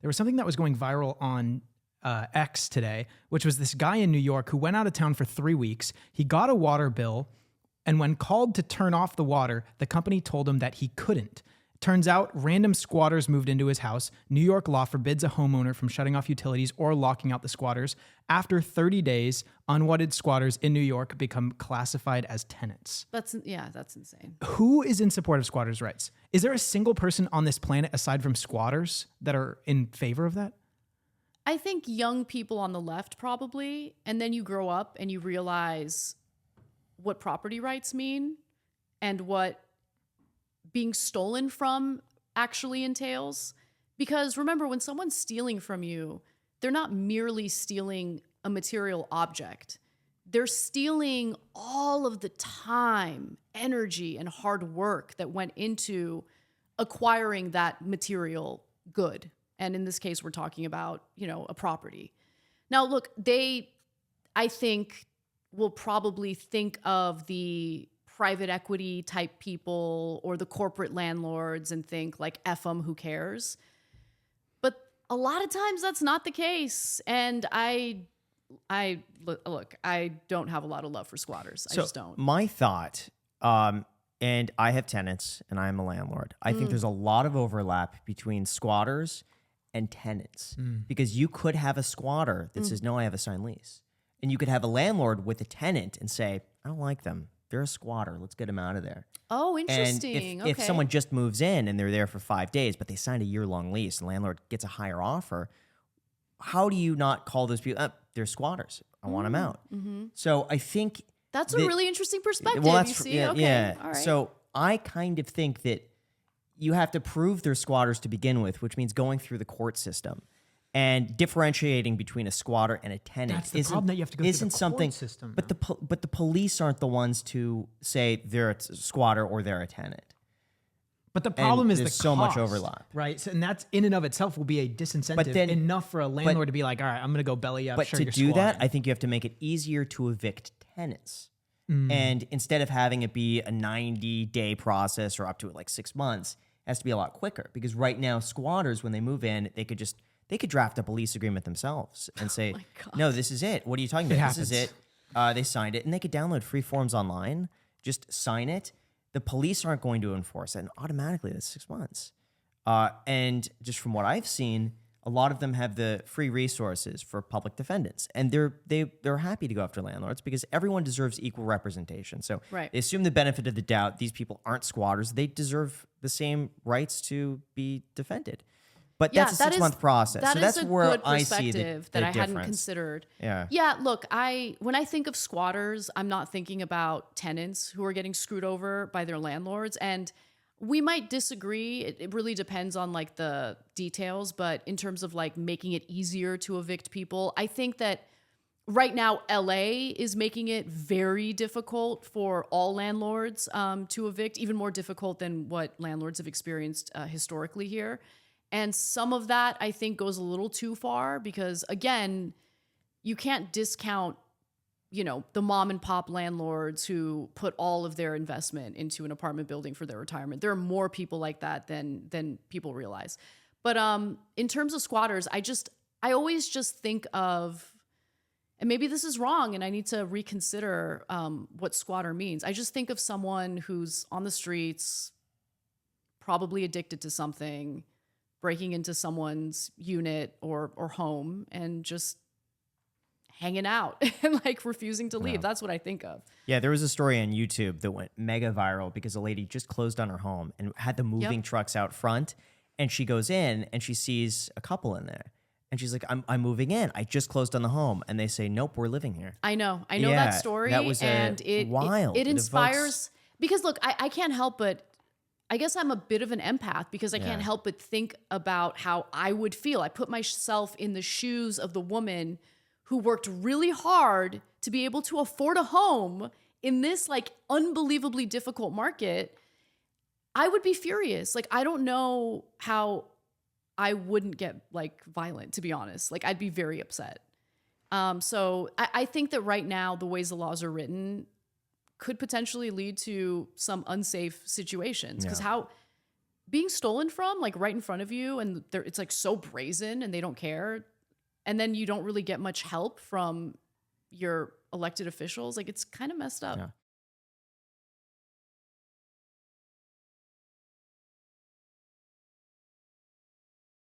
There was something that was going viral on X today, which was this guy in New York who went out of town for 3 weeks. He got a water bill, and when called to turn off the water, the company told him that he couldn't. Turns out random squatters moved into his house. New York law forbids a homeowner from shutting off utilities or locking out the squatters. After 30 days, unwanted squatters in New York become classified as tenants. That's insane. Who is in support of squatters' rights? Is there a single person on this planet aside from squatters that are in favor of that? I think young people on the left probably, and then you grow up and you realize what property rights mean and what being stolen from actually entails. Because remember, when someone's stealing from you, they're not merely stealing a material object. They're stealing all of the time, energy, and hard work that went into acquiring that material good. And in this case, we're talking about, a property. Now, look, I think, will probably think of the private equity type people or the corporate landlords and think like, F them, who cares? But a lot of times that's not the case. And I don't have a lot of love for squatters. I just don't. My thought, and I have tenants and I'm a landlord. I think there's a lot of overlap between squatters and tenants because you could have a squatter that says, no, I have a signed lease. And you could have a landlord with a tenant and say, I don't like them. They're a squatter. Let's get them out of there. Oh, interesting. And if someone just moves in and they're there for 5 days, but they signed a year-long lease and the landlord gets a higher offer, how do you not call those people, they're squatters. I want them out. Mm-hmm. So I think that's a really interesting perspective. Well, that's, you see? yeah, okay. yeah. All right. So I kind of think that you have to prove they're squatters to begin with, which means going through the court system. And differentiating between a squatter and a tenant That's the problem, that you have to go through the court system. But the police aren't the ones to say they're a squatter or they're a tenant. But the problem is there's the so cost, much overlap, right? So, and that's in and of itself will be a disincentive But then- enough for a landlord to be like, all right, I'm going to go belly up. But sure, to you're do that, squatting. I think you have to make it easier to evict tenants. And instead of having it be a 90-day process or up to like 6 months, it has to be a lot quicker. Because right now, squatters, when they move in, they could draft up a lease agreement themselves and say, no, this is it. What are you talking about? This is it. They signed it. And they could download free forms online, just sign it. The police aren't going to enforce it. And automatically, that's 6 months. And just from what I've seen, a lot of them have the free resources for public defendants. And they're happy to go after landlords because everyone deserves equal representation. So Right. they assume the benefit of the doubt. These people aren't squatters. They deserve the same rights to be defended. But that's a 6-month process. That so is that's a where good I see perspective the that I hadn't difference. considered. Yeah. Yeah, look, when I think of squatters, I'm not thinking about tenants who are getting screwed over by their landlords. And we might disagree. It really depends on like the details. But in terms of like making it easier to evict people, I think that right now LA is making it very difficult for all landlords to evict, even more difficult than what landlords have experienced historically here. And some of that, I think, goes a little too far because, again, you can't discount, the mom and pop landlords who put all of their investment into an apartment building for their retirement. There are more people like that than people realize. But in terms of squatters, I always just think of, and maybe this is wrong and I need to reconsider what squatter means. I just think of someone who's on the streets, probably addicted to something, breaking into someone's unit or home and just hanging out and like refusing to leave. Yeah. That's what I think of. Yeah, there was a story on YouTube that went mega viral because a lady just closed on her home and had the moving trucks out front. And she goes in and she sees a couple in there. And she's like, I'm moving in. I just closed on the home. And they say, nope, we're living here. I know that Yeah, story. that was and wild. It It inspires, evokes- because look, I can't help but, I guess I'm a bit of an empath because I can't help but think about how I would feel. I put myself in the shoes of the woman who worked really hard to be able to afford a home in this like unbelievably difficult market. I would be furious. Like, I don't know how I wouldn't get like violent, to be honest. Like, I'd be very upset. So I think that right now, the ways the laws are written could potentially lead to some unsafe situations because being stolen from, like right in front of you, and it's like so brazen and they don't care. And then you don't really get much help from your elected officials. Like, it's kind of messed up. Yeah.